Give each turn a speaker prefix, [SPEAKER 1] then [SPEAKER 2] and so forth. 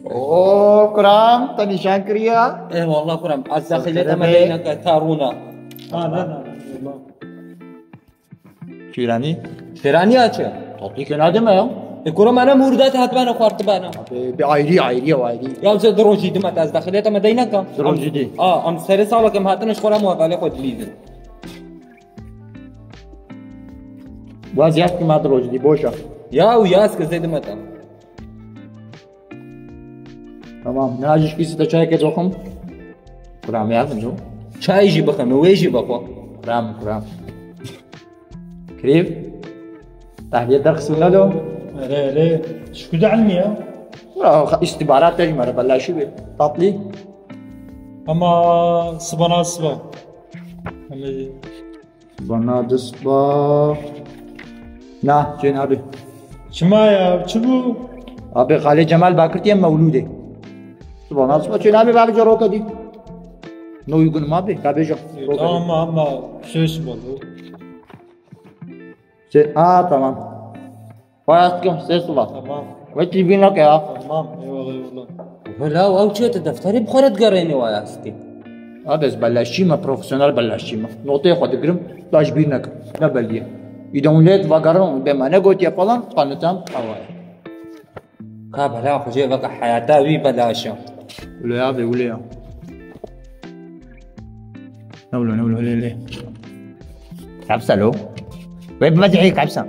[SPEAKER 1] اوه كرام تاني شاكريا.
[SPEAKER 2] ايه والله كرم از داخلية مدينة كارونا.
[SPEAKER 3] لا لا والله.
[SPEAKER 1] شيراني
[SPEAKER 2] شيراني اچه
[SPEAKER 1] تعطيك نادم يا
[SPEAKER 2] كرم انا موردات هتبانا خورت بانا
[SPEAKER 1] بعيري عيري وعيري
[SPEAKER 2] يا زه دروجي دمت از داخلية مدينة كا
[SPEAKER 1] دروجي دي
[SPEAKER 2] ام سري سالا كم هاتنش خورا موافقه خود ليزن
[SPEAKER 1] وازيات ما دروج دي بوشا
[SPEAKER 2] يا وياس كزيد متا
[SPEAKER 1] تمام ناجش كيس تشاي كزوخم كرام يا جو
[SPEAKER 2] شاي جي بخن ويجي بخو
[SPEAKER 1] كرام كرام كريم تحلية درس ولا له؟
[SPEAKER 3] لا لا شو كده علمي يا
[SPEAKER 1] استبارات تاني مرة بلاشي بي تعطلي
[SPEAKER 3] اما صبنا صبا اما
[SPEAKER 1] بنا دسبا نا جين أبي
[SPEAKER 3] شما يا شبو
[SPEAKER 1] أبي خالد جمال باكرتي مولوده سبحان الله جين أبي باك جروكا دي نو يقول ما بي كابي جو
[SPEAKER 3] اما شو اسمه
[SPEAKER 1] تمام فايتكم سيسلا
[SPEAKER 3] تمام
[SPEAKER 1] وتي بينا كيا
[SPEAKER 3] تمام اي والله
[SPEAKER 2] ولا او شو تدفتري بخورت قريني وياسكي
[SPEAKER 1] هذا بلاشي ما بروفيسيونال بلاشي ما نوتي خد جرم تاج بينك لا بليه يدونلت وقرن بما نقول يا فلان قنتام حواي
[SPEAKER 2] كابلا خجي بقى حياتا وي بلاشا
[SPEAKER 1] ولا يا ابي ولا يا نولو ليه كبسة لو وين ما تعيك كبسة